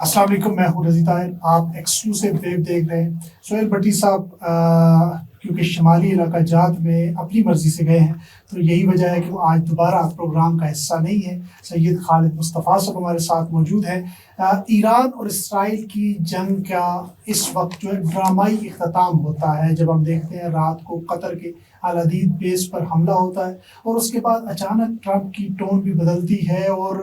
السلام علیکم، میں ہوں رضی طاہر. آپ ایکسکلوسیو ویو دیکھ رہے ہیں. سہیل بٹی صاحب کیونکہ شمالی علاقہ جات میں اپنی مرضی سے گئے ہیں تو یہی وجہ ہے کہ وہ آج دوبارہ پروگرام کا حصہ نہیں ہے. سید خالد مصطفیٰ صاحب ہمارے ساتھ موجود ہیں. ایران اور اسرائیل کی جنگ کا اس وقت جو ہے ڈرامائی اختتام ہوتا ہے جب ہم دیکھتے ہیں رات کو قطر کے الحدید بیس پر حملہ ہوتا ہے اور اس کے بعد اچانک ٹرمپ کی ٹون بھی بدلتی ہے اور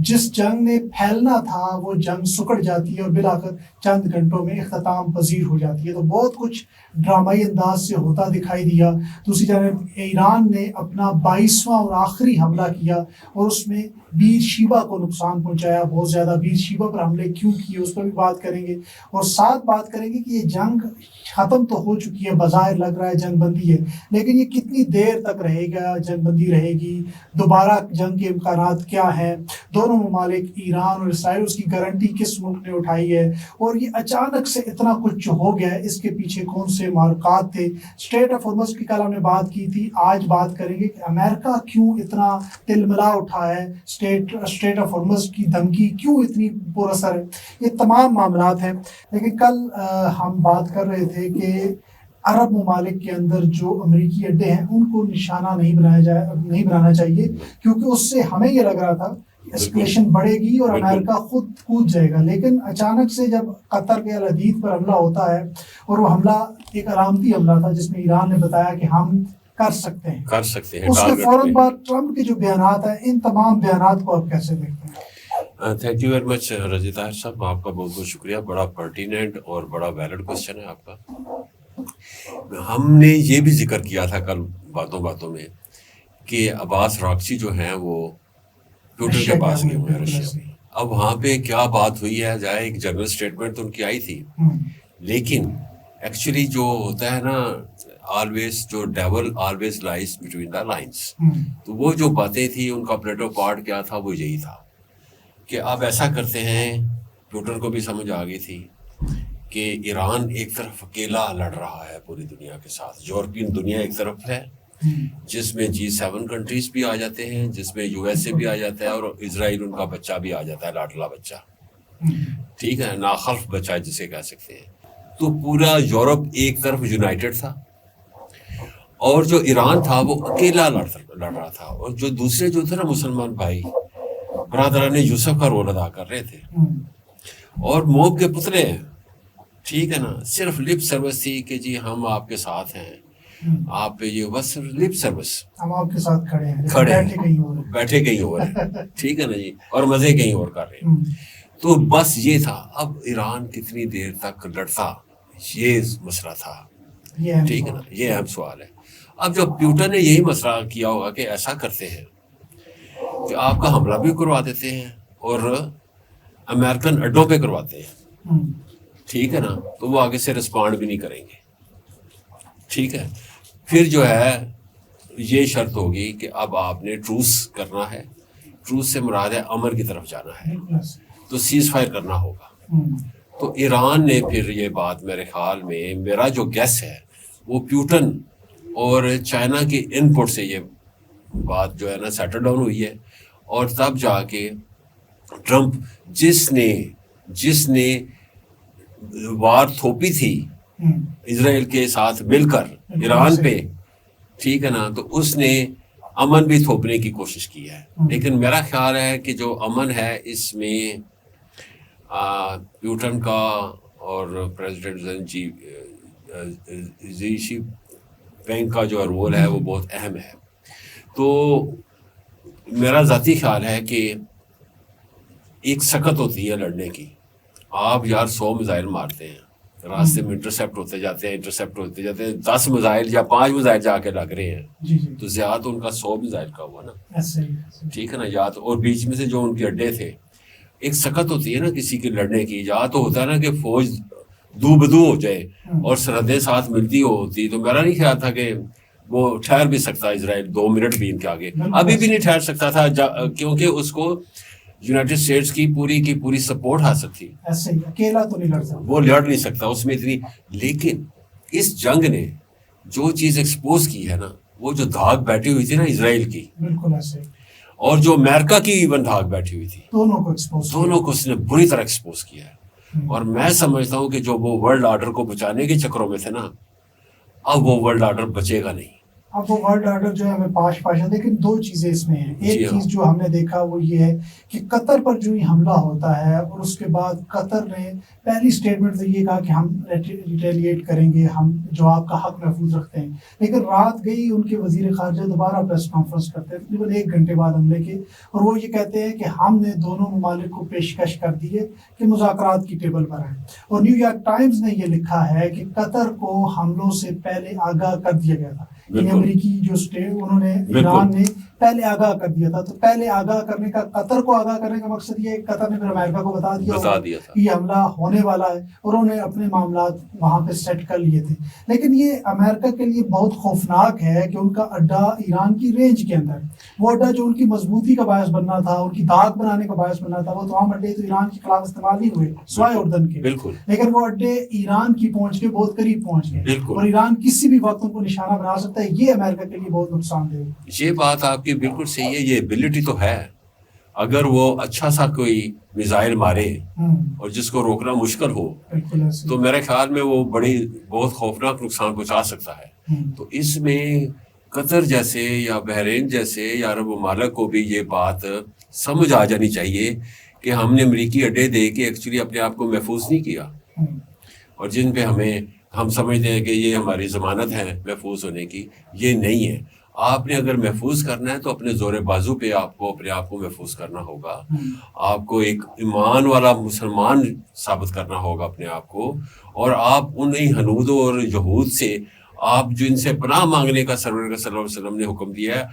جس جنگ نے پھیلنا تھا وہ جنگ سکڑ جاتی ہے اور بالآخر چند گھنٹوں میں اختتام پذیر ہو جاتی ہے. تو بہت کچھ ڈرامائی انداز سے ہوتا دکھائی دیا. دوسری جانب ایران نے اپنا 22واں اور آخری حملہ کیا اور اس میں بیر شیبہ کو نقصان پہنچایا. بہت زیادہ بیر شیبہ پر حملے کیوں کیے اس پر بھی بات کریں گے اور ساتھ بات کریں گے کہ یہ جنگ ختم تو ہو چکی ہے، بظاہر لگ رہا ہے جنگ بندی ہے، لیکن یہ کتنی دیر تک رہے گا، جنگ بندی رہے گی، دوبارہ جنگ کے امکانات کیا ہیں. دونوں ممالک ایران اور اسرائیل اس کی گارنٹی کس ملک نے اٹھائی ہے اور یہ اچانک سے اتنا کچھ جو ہو گیا ہے اس کے پیچھے کون سے محرکات تھے. اسٹریٹ آف ہارمز کی کل ہم نے بات کی تھی، آج بات کریں گے کہ امریکہ کیوں اتنا تلملا اٹھا ہے، اسٹریٹ آف ہارمز کی دھمکی کیوں اتنی پر اثر ہے. یہ تمام معاملات ہیں. لیکن کل ہم بات کر رہے تھے کہ عرب ممالک کے اندر جو امریکی اڈے ہیں ان کو نشانہ نہیں بنانا چاہیے کیونکہ اس سے ہمیں یہ لگ رہا تھا اسکلیشن بڑھے گی اور امریکہ خود کود جائے گا. لیکن اچانک سے جب قطر کے الحدید پر حملہ ہوتا ہے اور وہ حملہ ایک علامتی حملہ تھا جس میں ایران نے بتایا کہ ہم کر سکتے ہیں اس کے فوراً بعد ٹرمپ کے جو بیانات ہیں، ان تمام بیانات کو آپ کیسے دیکھتے ہیں؟ تھینک یو ویری مچ رضی طاہر صاحب، آپ کا بہت بہت شکریہ. بڑا پرٹیننٹ اور بڑا ویلڈ کوشچن ہے آپ کا. ہم نے یہ بھی ذکر کیا تھا کل باتوں میں کہ عباس راکسی جو ہیں وہ پیوٹن کے پاس گئے ہوئے ہیں رشیا میں. اب وہاں پہ کیا بات ہوئی ہے، جائے ایک جنرل اسٹیٹمنٹ تو ان کی آئی تھی، لیکن ایکچولی جو ہوتا ہے نا آلویز جو devil always lies between the lines, تو وہ جو باتیں تھیں ان کا پلیٹو پارٹ کیا تھا وہ یہی تھا کہ آپ ایسا کرتے ہیں. پیوٹن کو بھی سمجھ آ گئی تھی کہ ایران ایک طرف اکیلا لڑ رہا ہے پوری دنیا کے ساتھ، یورپین دنیا ایک طرف ہے جس میں G7 کنٹریز بھی آ جاتے ہیں، جس میں USA بھی آ جاتا ہے اور اسرائیل ان کا بچہ بھی آ جاتا ہے، لاڈلا بچہ، ٹھیک ہے، ناخلف بچہ جسے کہہ سکتے ہیں. تو پورا یورپ ایک طرف یونائٹڈ تھا اور جو ایران تھا وہ اکیلا لڑ رہا تھا. اور جو دوسرے جو تھے نا مسلمان بھائی برادران یوسف کا رول ادا کر رہے تھے اور موب کے پتلے ہیں، ٹھیک ہے نا. صرف لپ سروس تھی کہ جی ہم آپ کے ساتھ ہیں، آپ پہ یہ بس لپ سروس، ہم آپ کے ساتھ کھڑے ہیں، بیٹھے کہیں اور ہیں، ٹھیک ہے نا جی، اور مزے کہیں اور کر رہے ہیں. تو بس یہ تھا. اب ایران کتنی دیر تک لڑتا، یہ مسئلہ تھا، ٹھیک ہے نا، یہ اہم سوال ہے. اب جب پیوٹن نے یہی مسئلہ کیا ہوگا کہ ایسا کرتے ہیں کہ آپ کا حملہ بھی کروا دیتے ہیں اور امریکن اڈوں پہ کرواتے ہیں، ٹھیک ہے نا، تو وہ آگے سے رسپونڈ بھی نہیں کریں گے، ٹھیک ہے. پھر جو ہے یہ شرط ہوگی کہ اب آپ نے ٹروس کرنا ہے. ٹروس سے مراد ہے امن کی طرف جانا ہے، تو سیز فائر کرنا ہوگا. تو ایران نے پھر یہ بات میرے خیال میں، میرا جو گیس ہے وہ پیوٹن اور چائنا کے ان پٹ سے یہ بات جو ہے نا سیٹل ڈاؤن ہوئی ہے. اور تب جا کے ٹرمپ جس نے وار تھوپی تھی اسرائیل کے ساتھ مل کر ایران پہ، ٹھیک ہے نا، تو اس نے امن بھی تھوپنے کی کوشش کی ہے. لیکن میرا خیال ہے کہ جو امن ہے اس میں پیوٹن کا اور پریزیڈنٹ جی پینگ کا جو رول ہے وہ بہت اہم ہے. تو میرا ذاتی خیال ہے کہ ایک سکت ہوتی ہے لڑنے کی. آپ یار 100 میزائل مارتے ہیں، راستے میں انٹرسیپٹ ہوتے جاتے ہیں 10 میزائل یا 5 میزائل جا کے لگ رہے ہیں، تو زیادہ ان کا 100 میزائل کا ہوا نا، ٹھیک ہے نا. یا تو اور بیچ میں سے جو ان کے اڈے تھے، ایک سکت ہوتی ہے نا کسی کی لڑنے کی. یا تو ہوتا ہے نا کہ فوج دو بدو ہو جائے اور سرحدیں ساتھ ملتی ہوتی، تو میرا نہیں خیال تھا کہ وہ ٹھہر بھی سکتا اسرائیل 2 منٹ بھی ان کے آگے. ابھی بھی نہیں ٹھہر سکتا تھا کیونکہ اس کو یونائٹڈ اسٹیٹس کی پوری سپورٹ حاصل تھی. اکیلا تو نہیں لڑ سکتا، وہ لڑ نہیں سکتا اس میں اتنی. لیکن اس جنگ نے جو چیز ایکسپوز کی ہے نا، وہ جو دھاگ بیٹھی ہوئی تھی نا اسرائیل کی، بالکل ایسے، اور جو امریکہ کی ایون دھاک بیٹھی ہوئی تھی، دونوں کو اس نے بری طرح ایکسپوز کیا ہے. اور میں سمجھتا ہوں کہ جو وہ ورلڈ آرڈر کو بچانے کے چکروں میں تھے نا، اب وہ ورلڈ آرڈر بچے گا نہیں. اب وہ ورلڈ آرڈر جو ہے ہمیں پاش ہے، لیکن دو چیزیں اس میں ہیں. ایک چیز جو ہم نے دیکھا وہ یہ ہے کہ قطر پر جو ہی حملہ ہوتا ہے اور اس کے بعد قطر نے پہلی اسٹیٹمنٹ تو یہ کہا کہ ہم ریٹیلیٹ کریں گے، ہم جواب کا حق محفوظ رکھتے ہیں. لیکن رات گئی ان کے وزیر خارجہ دوبارہ پریس کانفرنس کرتے ہیں تقریباً 1 گھنٹے بعد حملے کے، اور وہ یہ کہتے ہیں کہ ہم نے دونوں ممالک کو پیشکش کر دی ہے کہ مذاکرات کی ٹیبل پر آئیں. اور نیو یارک ٹائمز نے یہ لکھا ہے کہ قطر کو حملوں سے پہلے آگاہ کر دیا گیا تھا. امریکی جو اسٹیٹ انہوں نے ایران نے پہلے آگاہ کر دیا تھا. تو پہلے آگاہ کرنے کا، قطر کو آگاہ کرنے کا مقصد یہ ہے کہ قطر نے پھر امریکہ کو بتا دیا کہ یہ حملہ ہونے والا ہے، اور انہوں نے اپنے معاملات وہاں پہ سیٹ کر لیے تھے. لیکن یہ امریکہ کے لیے بہت خوفناک ہے کہ ان کا اڈا ایران کی رینج کے اندر، وہ اڈا جو ان کی مضبوطی کا باعث بننا تھا، ان کی داغ بنانے کا باعث بننا تھا، وہ تمام اڈے تو ایران کے خلاف استعمال نہیں ہوئے سوائے اردن کے، لیکن وہ اڈے ایران کی پہنچ کے بہت قریب پہنچ گئے، اور ایران کسی بھی وقت ان کو نشانہ بنا سکتا ہے. یہ امریکہ کے لیے بہت نقصان دہ ہے. یہ بات آپ کی بالکل صحیح ہے. یہ ایبلٹی تو ہے، اگر وہ اچھا سا کوئی میزائل مارے اور جس کو روکنا مشکل ہو تو میرے خیال میں وہ بہت خوفناک نقصان پہنچا سکتا ہے. تو اس میں قطر جیسے یا بحرین جیسے یا عرب ممالک کو بھی یہ بات سمجھ آ جانی چاہیے کہ ہم نے امریکی اڈے دے کے ایکچولی اپنے آپ کو محفوظ نہیں کیا، اور جن پہ ہم سمجھتے ہیں کہ یہ ہماری ضمانت ہے محفوظ ہونے کی. یہ نہیں ہے. آپ نے اگر محفوظ کرنا ہے تو اپنے زور بازو پہ آپ کو اپنے آپ کو محفوظ کرنا ہوگا. آپ کو ایک ایمان والا مسلمان ثابت کرنا ہوگا اپنے آپ کو، اور آپ انہیں حنودوں اور یہود سے، آپ جو ان سے پناہ مانگنے کا سرور صلی اللہ علیہ وسلم نے حکم دیا ہے،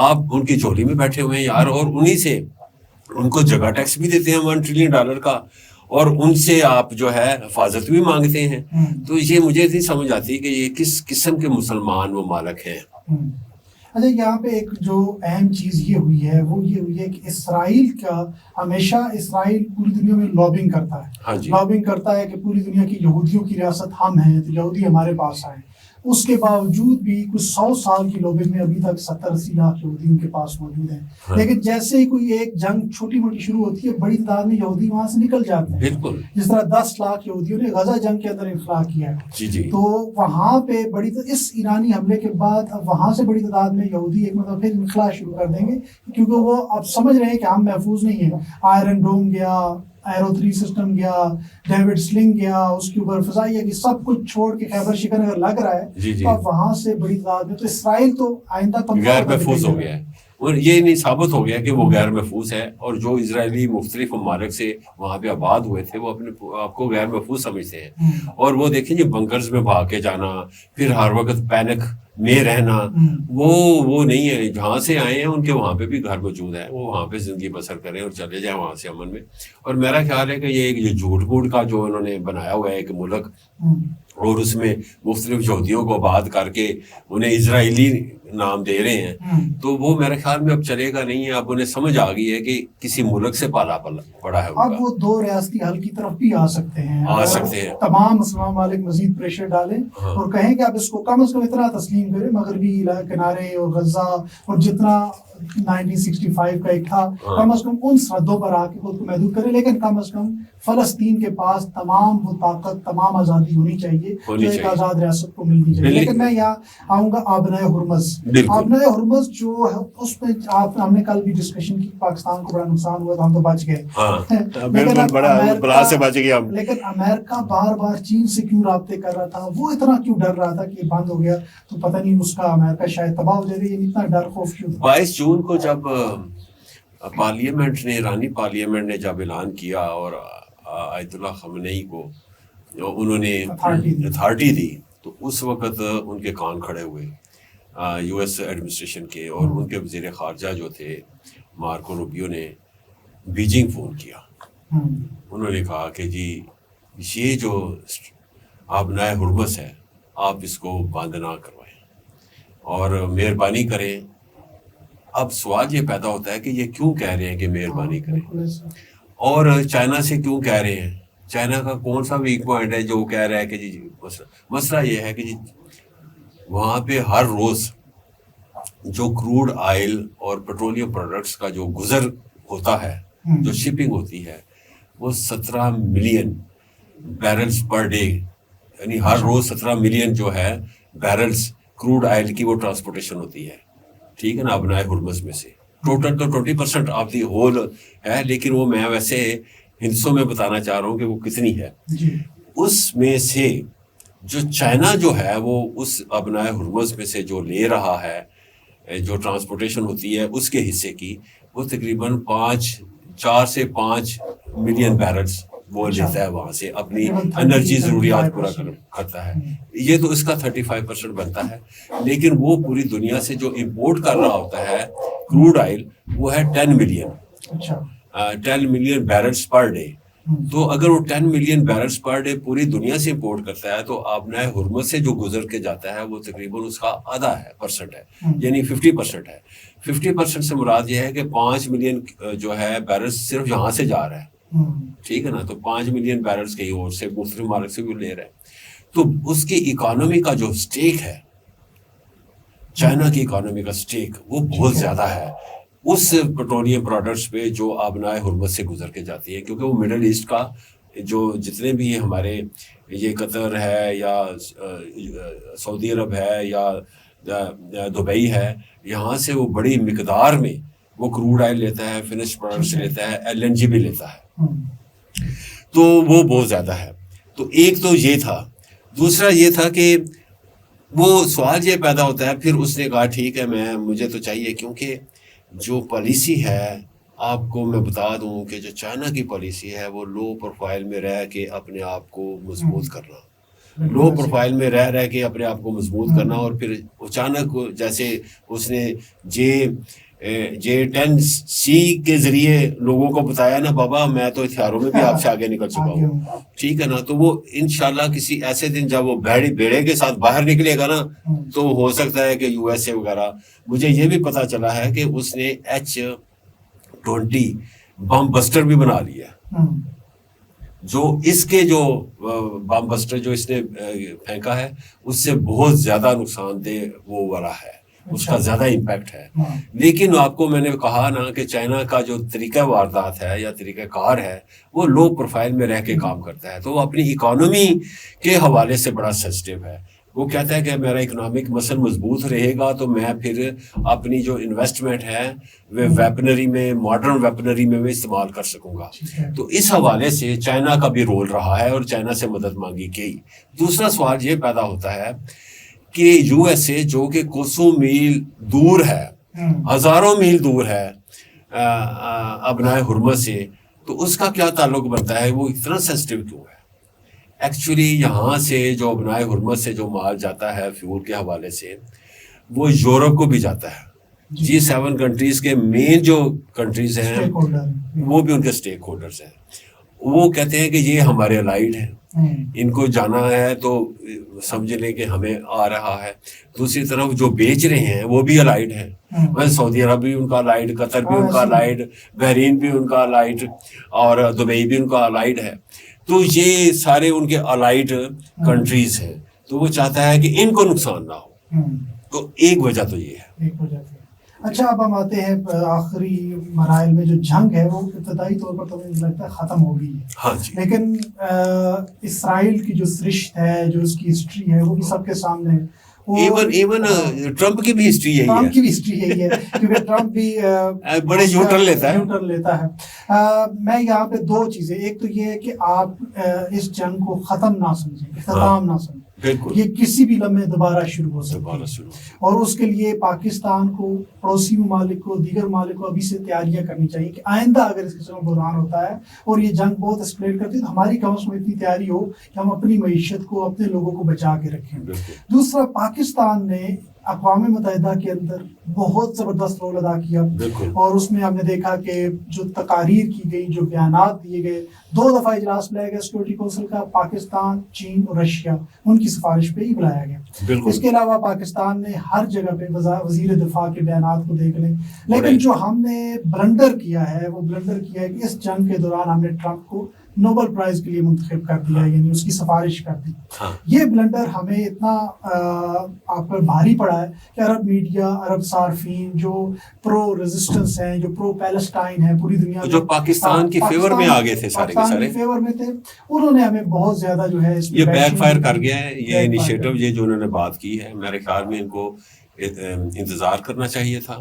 آپ ان کی جھولی میں بیٹھے ہوئے ہیں یار، اور انہی سے ان کو جگہ ٹیکس بھی دیتے ہیں $1 ٹریلین کا، اور ان سے آپ جو ہے حفاظت بھی مانگتے ہیں. تو یہ مجھے نہیں سمجھ آتی کہ یہ کس قسم کے مسلمان ممالک ہیں. اچھا، یہاں پہ ایک جو اہم چیز یہ ہوئی ہے کہ اسرائیل کا ہمیشہ اسرائیل پوری دنیا میں لابنگ کرتا ہے. لابنگ کرتا ہے کہ پوری دنیا کی یہودیوں کی ریاست ہم ہیں تو یہودی ہمارے پاس آئیں. اس کے باوجود بھی کچھ 100 سال کی لابنگ میں ابھی تک 70-80 لاکھ یہودی ان کے پاس موجود ہیں. لیکن جیسے ہی کوئی ایک جنگ چھوٹی موٹی شروع ہوتی ہے، بڑی تعداد میں یہودی وہاں سے نکل جاتے ہیں. بالکل، جس طرح 10 لاکھ یہودیوں نے غزہ جنگ کے اندر انخلا کیا ہے. تو وہاں پہ اس ایرانی حملے کے بعد اب وہاں سے بڑی تعداد میں یہودی ایک مطلب پھر انخلا شروع کر دیں گے، کیونکہ وہ اب سمجھ رہے ہیں کہ ہم محفوظ نہیں ہیں. آئرن ڈوم گیا، ایرو 3 سسٹم گیا، ڈیوڈ سلنگ گیا، اس کے اوپر فضائیہ کی سب کچھ چھوڑ کے خیبر شکن اگر لگ رہا ہے تو اب وہاں سے بڑی تعداد میں تو اسرائیل تو آئندہ غیر محفوظ ہو گیا ہے، اور یہ نہیں ثابت ہو گیا کہ وہ غیر محفوظ ہے. اور جو اسرائیلی مختلف ممالک سے وہاں پہ آباد ہوئے تھے وہ اپنے آپ کو غیر محفوظ سمجھتے ہیں. اور وہ دیکھیں یہ بنکرز میں بھاگ کے جانا، پھر ہر وقت پینک میں رہنا، وہ نہیں ہے. جہاں سے آئے ہیں ان کے وہاں پہ بھی گھر موجود ہے، وہ وہاں پہ زندگی بسر کریں اور چلے جائیں وہاں سے امن میں. اور میرا خیال ہے کہ یہ جھوٹ موٹ کا جو انہوں نے بنایا ہوا ہے ایک ملک، اور اس میں مختلف یہودیوں کو آباد کر کے انہیں اسرائیلی نام دے رہے ہیں، تو وہ میرے خیال میں اب چلے گا نہیں ہے. اب انہیں سمجھ آ گئی ہے کہ کسی ملک سے پالا پڑا ہے. اب وہ 2 ریاستی حل کی طرف بھی آ سکتے ہیں. تمام مسلمان ممالک مزید پریشر ڈالیں اور کہیں کہ اب اس کو کم از کم اتنا تسلیم کریں، مغربی کنارے اور غزہ اور جتنا 1965 کا ایک تھا، کم از کم ان سرحدوں پر آ کے خود کو محدود کریں. لیکن کم از کم فلسطین کے پاس تمام وہ طاقت، تمام آزادی ہونی چاہیے جو ایک آزاد ریاست کو ملنی چاہیے. لیکن میں یہاں آؤں گا آبنائے ہرمز. آبنائے ہرمز جو ہے اس میں ہم نے کل بھی ڈسکشن کی، پاکستان کو بڑا نقصان ہوا تو ہم تو بچ گئے، لیکن امریکہ بار بار چین سے کیوں رابطے کر رہا تھا، وہ اتنا کیوں ڈر رہا تھا کہ یہ بند ہو گیا تو پتہ نہیں اس کا امریکہ شاید تباہ ہو جائے گا. یہ اتنا ڈر خوف کیوں؟ 22 جون کو جب پارلیمنٹ نے، ایرانی پارلیمنٹ نے جب اعلان کیا اور آیت اللہ خامنئی کو انہوں نے اتھارٹی دی، تو اس وقت ان کے کان کھڑے ہوئے یو ایس ایڈمنسٹریشن کے، اور ان کے وزیر خارجہ جو تھے مارکو روبیو نے بیجنگ فون کیا. انہوں نے کہا کہ جی یہ جو آبنائے ہرمز ہے آپ اس کو بند نہ کروائیں اور مہربانی کریں. اب سوال یہ پیدا ہوتا ہے کہ یہ کیوں کہہ رہے ہیں کہ مہربانی کریں، اور چائنا سے کیوں کہہ رہے ہیں؟ چائنا کا کون سا ویک پوائنٹ ہے جو کہہ رہا ہے کہ جی مسئلہ یہ ہے کہ جی وہاں پہ ہر روز جو کروڈ آئل اور پیٹرولیم پروڈکٹس کا جو گزر ہوتا ہے، جو شپنگ ہوتی ہے، وہ 17 ملین بیرلز پر ڈے، یعنی ہر روز 17 ملین جو ہے بیرلز کروڈ آئل کی وہ ٹرانسپورٹیشن ہوتی ہے، ٹھیک ہے نا، ابنائے ہرمز میں سے. ٹوٹل تو 20% آف دی ہول ہے، لیکن وہ میں ویسے ہندسوں میں بتانا چاہ رہا ہوں کہ وہ کتنی ہے. اس میں سے جو چائنا جو ہے وہ اس ابنائے ہرمز میں سے جو لے رہا ہے، جو ٹرانسپورٹیشن ہوتی ہے اس کے حصے کی، وہ تقریباً 4 سے 5 ملین بیرلز وہ لیتا ہے وہاں سے، اپنی انرجی ضروریات پورا کرتا ہے. یہ تو اس کا 35% بنتا ہے. لیکن وہ پوری دنیا سے جو امپورٹ کر رہا ہوتا ہے کروڈ آئل، وہ ہے 10 ملین بیرلز پر ڈے. تو اگر وہ 10 ملین بیرلز پر ڈے پوری دنیا سے امپورٹ کرتا ہے، تو ابنائے ہرمز سے جو گزر کے جاتا ہے وہ تقریباً اس کا آدھا ہے پرسنٹ ہے، یعنی 50% ہے. 50% سے مراد یہ ہے کہ 5 ملین جو ہے بیرلز صرف یہاں سے جا رہا ہے، ٹھیک ہے نا. تو 5 ملین بیرلز کہیں اور سے مختلف ممالک سے بھی لے رہے ہیں. تو اس کی اکانومی کا جو سٹیک ہے، چائنا کی اکانومی کا سٹیک، وہ بہت زیادہ ہے اس پیٹرولیم پروڈکٹس پہ جو آبنائے ہرمز سے گزر کے جاتی ہے. کیونکہ وہ مڈل ایسٹ کا جو جتنے بھی ہمارے یہ قطر ہے یا سعودی عرب ہے یا دبئی ہے، یہاں سے وہ بڑی مقدار میں وہ کروڈ آئل لیتا ہے، فنش پروڈکٹس لیتا ہے، LNG بھی لیتا ہے. تو وہ بہت زیادہ ہے. تو ایک تو یہ تھا. دوسرا یہ تھا کہ وہ سوال یہ پیدا ہوتا ہے، پھر اس نے کہا ٹھیک ہے مجھے تو چاہیے، کیونکہ جو پالیسی ہے، آپ کو میں بتا دوں کہ جو چائنا کی پالیسی ہے وہ لو پروفائل میں رہ کے اپنے آپ کو مضبوط کرنا، لو پروفائل میں رہ کے اپنے آپ کو مضبوط کرنا. اور پھر اچانک جیسے اس نے J10C کے ذریعے لوگوں کو بتایا نا، بابا میں تو ہتھیاروں میں بھی آپ سے آگے نکل چکا ہوں، ٹھیک ہے نا. تو وہ انشاءاللہ کسی ایسے دن جب وہ بیڑے کے ساتھ باہر نکلے گا نا، تو ہو سکتا ہے کہ USA وغیرہ. مجھے یہ بھی پتا چلا ہے کہ اس نے H-20 بم بسٹر بھی بنا لیا، جو اس کے جو بم بسٹر جو اس نے پھینکا ہے اس سے بہت زیادہ نقصان دہ وہ والا ہے، اس کا زیادہ امپیکٹ ہے. لیکن آپ کو میں نے کہا نا کہ چائنا کا جو طریقہ واردات ہے یا طریقہ کار ہے، وہ لو پروفائل میں رہ کے کام کرتا ہے. تو وہ اپنی اکانومی کے حوالے سے بڑا سینسٹیو ہے. وہ کہتا ہے کہ میرا اکنامک مسل مضبوط رہے گا تو میں پھر اپنی جو انویسٹمنٹ ہے وہ ویپنری میں، ماڈرن ویپنری میں استعمال کر سکوں گا. تو اس حوالے سے چائنا کا بھی رول رہا ہے اور چائنا سے مدد مانگی گئی. دوسرا سوال یہ پیدا ہوتا ہے کہ USA جو کہ کوسوں میل دور ہے، ہزاروں میل دور ہے ابنائے ہرمز سے، تو اس کا کیا تعلق بنتا ہے؟ وہ اتنا سینسٹیو کیوں ہے؟ ایکچولی یہاں سے جو ابنائے ہرمز سے جو مال جاتا ہے فیول کے حوالے سے، وہ یورپ کو بھی جاتا ہے. G7 کنٹریز کے مین جو کنٹریز ہیں وہ بھی ان کے سٹیک ہولڈرز ہیں. وہ کہتے ہیں کہ یہ ہمارے الائڈ ہیں، ان کو جانا ہے تو سمجھ لیں کہ ہمیں آ رہا ہے. دوسری طرف جو بیچ رہے ہیں وہ بھی الائڈ ہیں، سعودی عرب بھی ان کا الائڈ، قطر بھی ان کا الائڈ، بحرین بھی ان کا الائڈ، اور دبئی بھی ان کا الائڈ ہے. تو یہ سارے ان کے الائڈ کنٹریز ہیں. تو وہ چاہتا ہے کہ ان کو نقصان نہ ہو. تو ایک وجہ تو یہ ہے. اچھا، اب ہم آتے ہیں آخری مراحل میں. جو جنگ ہے وہ ابتدائی طور پر تو مجھے لگتا ہے ختم ہو گئی ہے. ہاں جی. لیکن اسرائیل کی جو سرشت ہے، جو اس کی ہسٹری ہے، وہ بھی سب کے سامنے ہے. ایون ٹرمپ کی بھی ہسٹری یہی ہے. ٹرمپ کی بھی ہسٹری یہی ہے، کیونکہ ٹرمپ بھی بڑے یوٹر لیتا ہے. میں یہاں پہ دو چیزیں، ایک تو یہ ہے کہ آپ اس جنگ کو ختم نہ سمجھیں، اختتام نہ سمجھیں. یہ کسی بھی لمحے دوبارہ شروع ہو سکتا ہے، اور اس کے لیے پاکستان کو، پڑوسی ممالک کو، دیگر ممالک کو ابھی سے تیاریاں کرنی چاہیے کہ آئندہ اگر اس قسم کا بحران ہوتا ہے اور یہ جنگ بہت اسکلیٹ کرتی ہے، تو ہماری کم از کم اتنی تیاری ہو کہ ہم اپنی معیشت کو، اپنے لوگوں کو بچا کے رکھیں. دوسرا، پاکستان نے اقوام متحدہ کے اندر بہت زبردست رول ادا کیا، اور اس میں ہم نے دیکھا کہ جو تقاریر کی گئی، جو بیانات دیے گئے، 2 دفعہ اجلاس بلایا گیا سیکورٹی کونسل کا، پاکستان، چین اور رشیا، ان کی سفارش پہ ہی بلایا گیا. اس کے علاوہ پاکستان نے ہر جگہ پہ وزیر دفاع کے بیانات کو دیکھ لیں. لیکن جو ہم نے بلنڈر کیا ہے وہ بلنڈر کیا ہے کہ اس جنگ کے دوران ہم نے ٹرمپ کو نوبل پرائز کے لیے منتخب کر دیا, یعنی اس کی سفارش کر دی. یہ بلنڈر ہمیں اتنا آپ پر بھاری پڑا ہے کہ عرب میڈیا, عرب صارفین جو پرو ریزسٹنس ہیں, جو پرو پیلسٹائن ہیں پوری دنیا میں, جو پاکستان کی فیور میں آگے تھے, سارے کے سارے فیور میں تھے, انہوں نے ہمیں بہت زیادہ جو ہے یہ بیک فائر کر گیا ہے. یہ انیشیٹو یہ جو انہوں نے بات کی ہے, میرے خیال میں ان کو انتظار کرنا چاہیے تھا,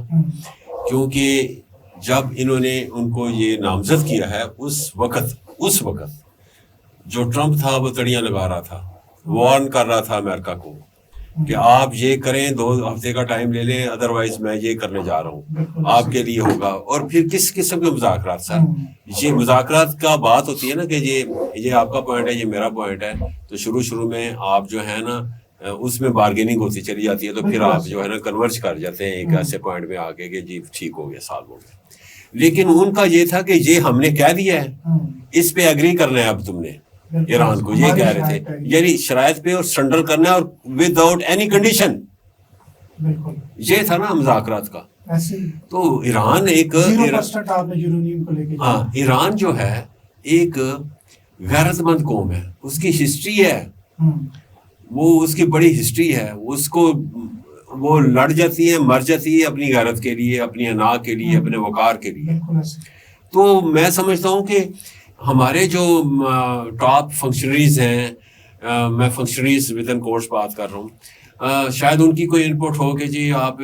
کیونکہ جب انہوں نے ان کو یہ نامزد کیا ہے اس وقت جو ٹرمپ تھا وہ تڑیاں لگا رہا تھا, وارن کر رہا تھا امریکہ کو کہ آپ یہ کریں, 2 ہفتے کا ٹائم لے لیں, ادروائز میں یہ کرنے جا رہا ہوں, آپ کے لیے ہوگا. اور پھر کس قسم کے مذاکرات سر, یہ مذاکرات کا بات ہوتی ہے نا کہ یہ آپ کا پوائنٹ ہے, یہ میرا پوائنٹ ہے, تو شروع میں آپ جو ہے نا اس میں بارگیننگ ہوتی چلی جاتی ہے, تو پھر آپ جو ہے نا کنورج کر جاتے ہیں ایک ایسے پوائنٹ میں آ کے کہ جی ٹھیک ہو گیا, سالو ہو گیا. لیکن ان کا یہ تھا کہ یہ ہم نے کہہ دیا ہے, اس پہ اگری کرنا ہے اب تم نے ایران کو, یہ کہہ رہے تھے, یعنی شرائط پہ اور سرنڈر کرنا ہے اور وداؤٹ اینی کنڈیشن, یہ تھا نا مذاکرات کا. تو ایران ایک ایران جو ہے ایک غیرت مند قوم ہے, اس کی ہسٹری ہے, وہ اس کی بڑی ہسٹری ہے, اس کو وہ لڑ جاتی ہے, مر جاتی ہے اپنی غیرت کے لیے, اپنی انا کے لیے, اپنے وقار کے لیے. تو میں سمجھتا ہوں کہ ہمارے جو ٹاپ فنکشنریز ہیں, میں فنکشنریز ود ان کورس بات کر رہا ہوں, شاید ان کی کوئی انپٹ ہو کہ جی آپ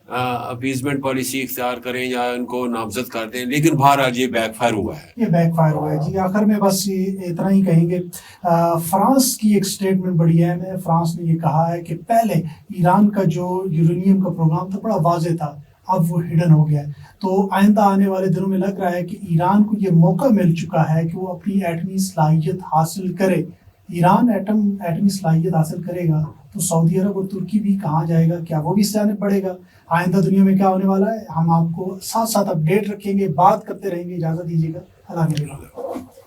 اپیزمنٹ پالیسی اختیار کریں یا ان کو نامزد کر دیں, لیکن بہرحال یہ بیک فائر ہوا ہے. یہ بیک فائر ہوا ہے جی. آخر میں بس اتنا ہی کہیں گے, فرانس کی ایک سٹیٹمنٹ بڑی اہم ہے. فرانس نے یہ کہا ہے کہ پہلے ایران کا جو یورینیم کا پروگرام تھا بڑا واضح تھا, اب وہ ہڈن ہو گیا ہے. تو آئندہ آنے والے دنوں میں لگ رہا ہے کہ ایران کو یہ موقع مل چکا ہے کہ وہ اپنی ایٹمی صلاحیت حاصل کرے. ایران ایٹمی صلاحیت حاصل کرے گا تو سعودی عرب اور ترکی بھی کہاں جائے گا, کیا وہ بھی اس جانب بڑھے گا؟ آئندہ دنیا میں کیا ہونے والا ہے, ہم آپ کو ساتھ اپڈیٹ رکھیں گے, بات کرتے رہیں گے. اجازت دیجیے گا, اللہ حافظ.